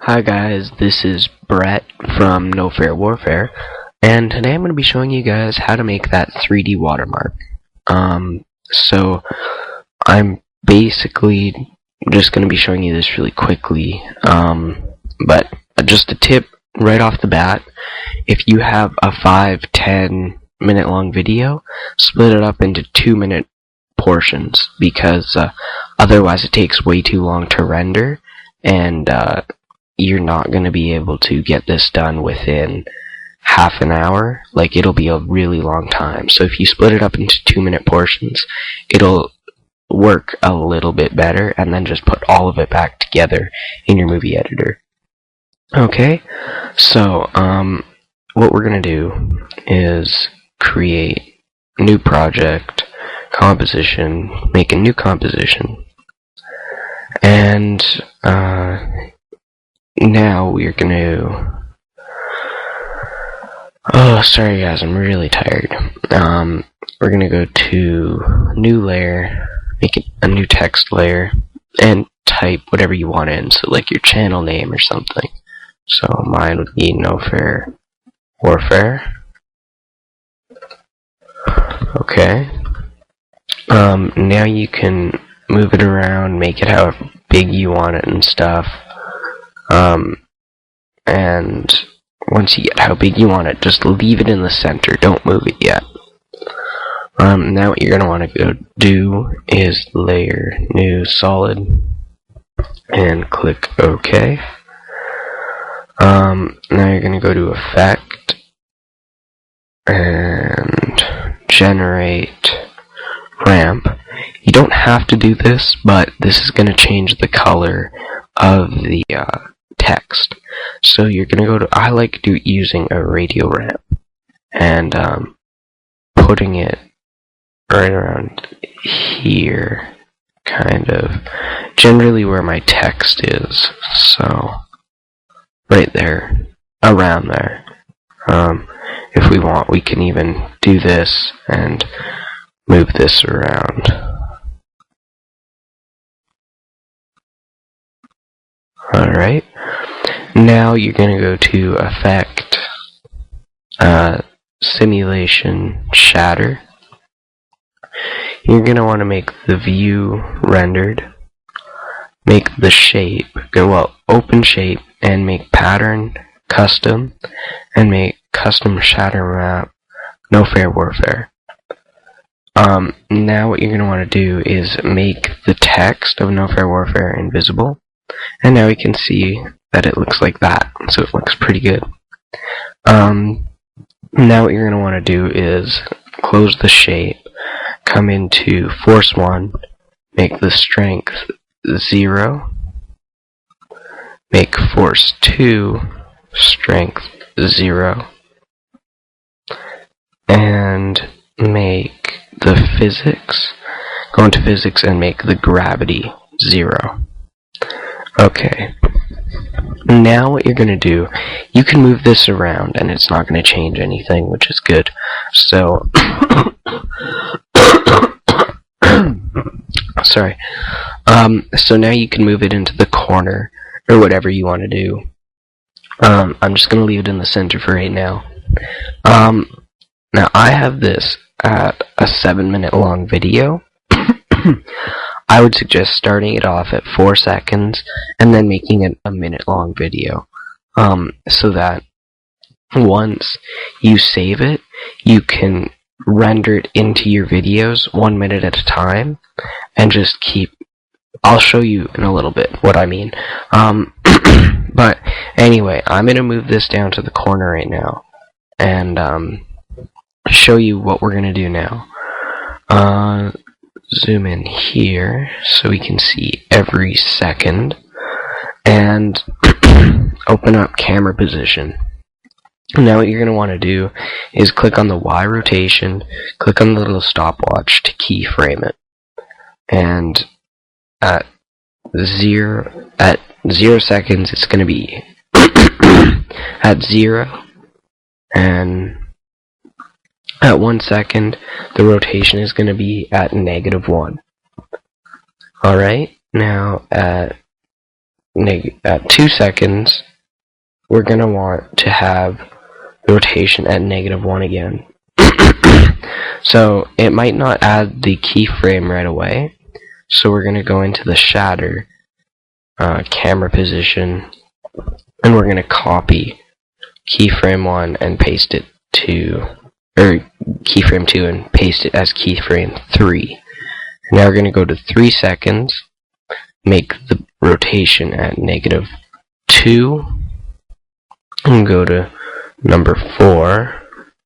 Hi guys, this is Brett from NoFairWarfare, and today I'm going to be showing you guys how to make that 3D watermark. So I'm basically just going to be showing you this really quickly, but just a tip right off the bat: if you have a 5-10 minute long video, split it up into 2-minute portions, because otherwise it takes way too long to render, and you're not going to be able to get this done within half an hour. Like, it'll be a really long time. So if you split it up into 2-minute portions, it'll work a little bit better, and then just put all of it back together in your movie editor. Okay, so what we're going to do is create a new project, composition, make a new composition, and now we're gonna sorry guys, I'm really tired. We're gonna go to new layer, make it a new text layer, and type whatever you want in, so like your channel name or something. So mine would be NoFairWarfare. Okay. Now you can move it around, make it however big you want it and stuff. And once you get how big you want it, just leave it in the center. Don't move it yet. Now what you're going to want to go do is layer, new, solid, and click OK. Now you're going to go to Effect, and generate ramp. You don't have to do this, but this is going to change the color of the text. So you're going to go to, I like using a radio ramp, and putting it right around here, kind of, generally where my text is. So right there, around there. If we want, we can even do this and move this around. Alright, now you're going to go to Effect, Simulation, Shatter. You're going to want to make the view rendered, make the shape, open shape, and make pattern custom, and make custom shatter map NoFairWarfare. Now what you're going to want to do is make the text of NoFairWarfare invisible. And now we can see that it looks like that, so it looks pretty good. Now what you're going to want to do is close the shape, come into Force 1, make the strength 0, make Force 2 strength 0, and make the physics, go into physics and make the gravity 0. Okay, now what you're going to do, you can move this around and it's not going to change anything, which is good. So, sorry. So now you can move it into the corner, or whatever you want to do. I'm just going to leave it in the center for right now. Now I have this at a 7-minute long video. I would suggest starting it off at 4 seconds and then making it a 1-minute-long video, so that once you save it, you can render it into your videos 1 minute at a time, and just keep. I'll show you in a little bit what I mean. But anyway, I'm going to move this down to the corner right now, and show you what we're going to do now. Zoom in here so we can see every second, and open up camera position. Now what you're going to want to do is click on the Y rotation, click on the little stopwatch to keyframe it, and at 0 seconds it's going to be at 0, and at 1 second, the rotation is going to be at -1. Alright, now at at 2 seconds, we're going to want to have the rotation at -1 again. So it might not add the keyframe right away, so we're going to go into the shatter camera position, and we're going to copy keyframe 1 and paste it to, or keyframe 2 and paste it as keyframe 3. Now we're going to go to 3 seconds, make the rotation at -2, and go to number 4,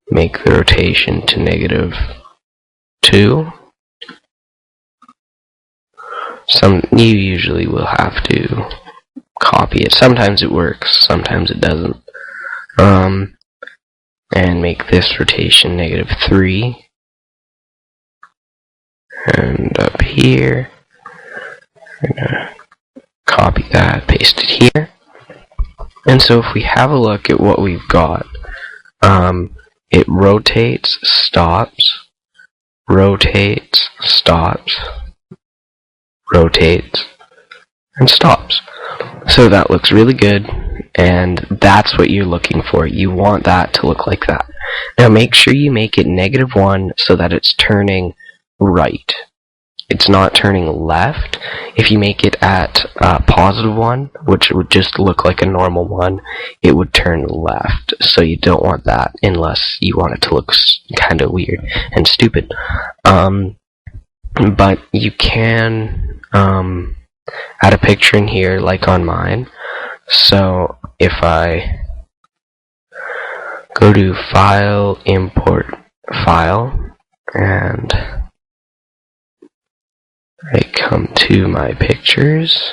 make the rotation to -2. You usually will have to copy it. Sometimes it works, sometimes it doesn't. And make this rotation -3. And up here, we're gonna copy that, paste it here. And so if we have a look at what we've got, it rotates, stops, rotates, stops, rotates, and stops. So that looks really good, and that's what you're looking for. You want that to look like that. Now make sure you make it -1 so that it's turning right. It's not turning left. If you make it at +1, which would just look like a normal one, it would turn left. So you don't want that unless you want it to look kind of weird and stupid. But you can add a picture in here like on mine. So if I go to File, Import File, and I come to my pictures,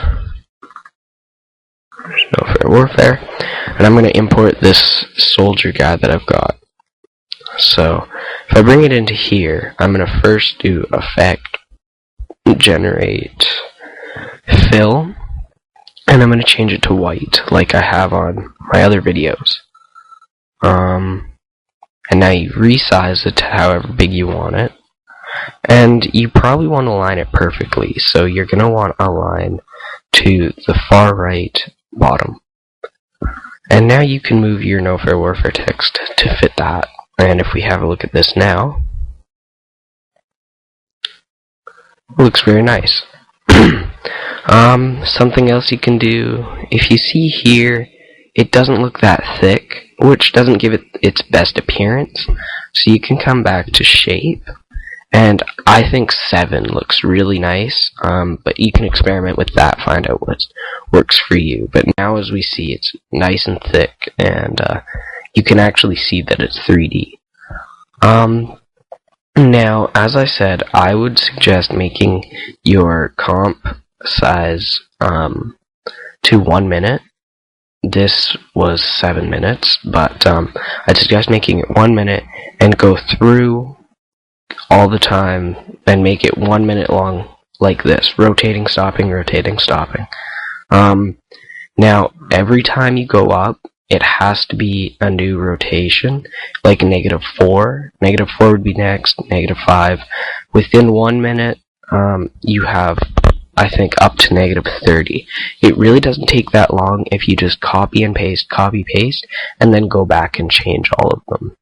there's NoFairWarfare, and I'm going to import this soldier guy that I've got. So if I bring it into here, I'm going to first do Effect, Generate, Fill, and I'm going to change it to white like I have on my other videos. And now you resize it to however big you want it. And you probably want to align it perfectly, so you're going to want to align to the far right bottom. And now you can move your NoFairWarfare text to fit that. And if we have a look at this now, it looks very nice. Something else you can do, if you see here, it doesn't look that thick, which doesn't give it its best appearance, so you can come back to Shape, and I think 7 looks really nice, but you can experiment with that, find out what works for you. But now as we see, it's nice and thick, and you can actually see that it's 3D. Now, as I said, I would suggest making your comp size to 1 minute. This was 7 minutes, but I'd suggest making it 1 minute and go through all the time and make it 1 minute long like this, rotating, stopping, rotating, stopping. Now, every time you go up, it has to be a new rotation, like -4. -4 would be next, -5. Within 1 minute, you have, I think, up to -30. It really doesn't take that long if you just copy and paste, and then go back and change all of them.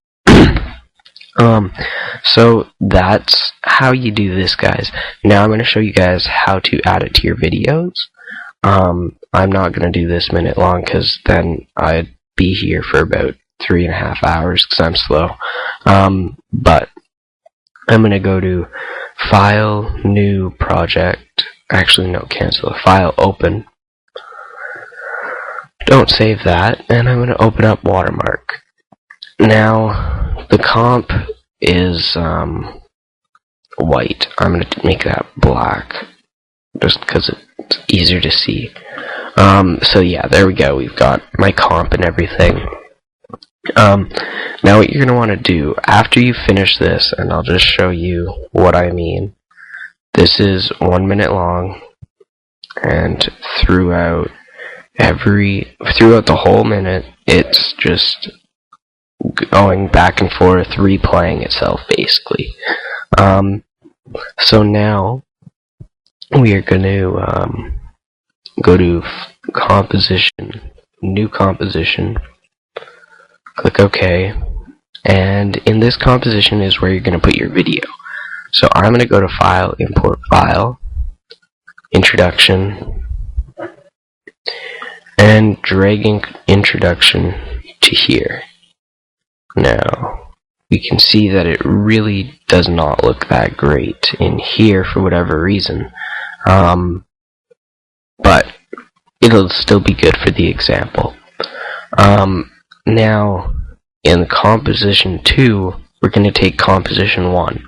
So that's how you do this, guys. Now I'm going to show you guys how to add it to your videos. I'm not going to do this minute long because then I'd be here for about 3.5 hours because I'm slow. But I'm going to go to File, New Project. Actually, no, cancel. File, Open. Don't save that. And I'm going to open up Watermark. Now, the comp is white. I'm going to make that black just because it's easier to see. So yeah, there we go. We've got my comp and everything. Now what you're going to want to do after you finish this, and I'll just show you what I mean. This is 1 minute long, and throughout the whole minute, it's just going back and forth, replaying itself, basically. So now we are going to go to composition, new composition, click OK, and in this composition is where you're going to put your video. So I'm going to go to File, Import File, Introduction, and dragging Introduction to here. Now, we can see that it really does not look that great in here for whatever reason, but it'll still be good for the example. Now, in Composition 2, we're going to take Composition 1,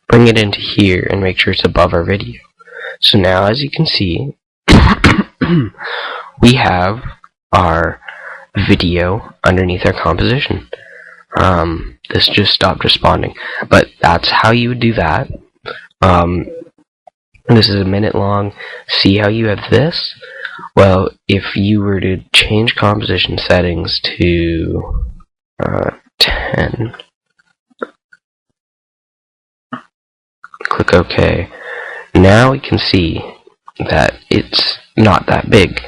bring it into here, and make sure it's above our video. So now, as you can see, we have our video underneath our composition. This just stopped responding, but that's how you would do that. This is a minute long. See how you have this? Well, if you were to change composition settings to 10, click OK. Now we can see that it's not that big.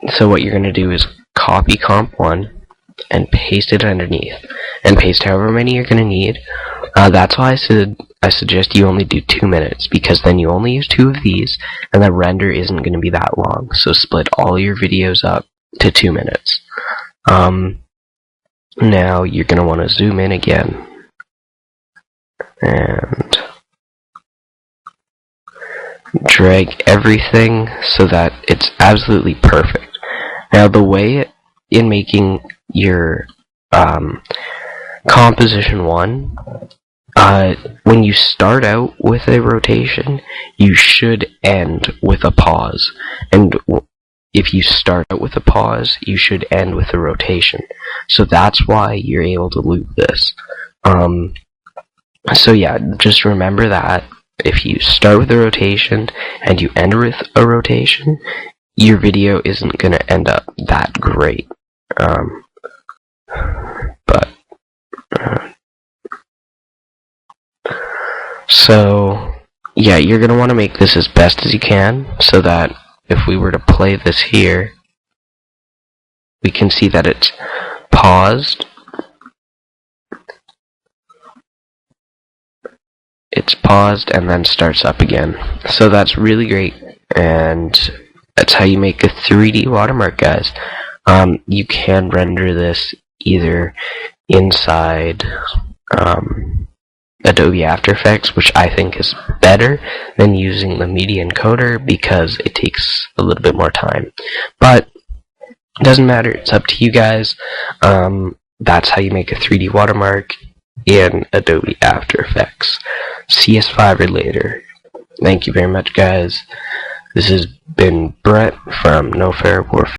So what you're going to do is copy comp 1 and paste it underneath, and paste however many you're going to need. That's why I suggest you only do 2 minutes, because then you only use 2 of these, and the render isn't going to be that long. So split all your videos up to 2 minutes. Now you're going to want to zoom in again, and drag everything so that it's absolutely perfect. Now the way in making your composition 1, when you start out with a rotation, you should end with a pause, and if you start out with a pause, you should end with a rotation. So that's why you're able to loop this. So yeah, just remember that if you start with a rotation and you end with a rotation, your video isn't going to end up that great. So yeah, you're going to want to make this as best as you can, so that if we were to play this here, we can see that it's paused. It's paused and then starts up again. So that's really great, and that's how you make a 3D watermark, guys. You can render this either inside Adobe After Effects, which I think is better than using the media encoder because it takes a little bit more time. But it doesn't matter, it's up to you guys. That's how you make a 3D watermark in Adobe After Effects CS5 or later. Thank you very much, guys. This has been Brett from NoFairWarfare.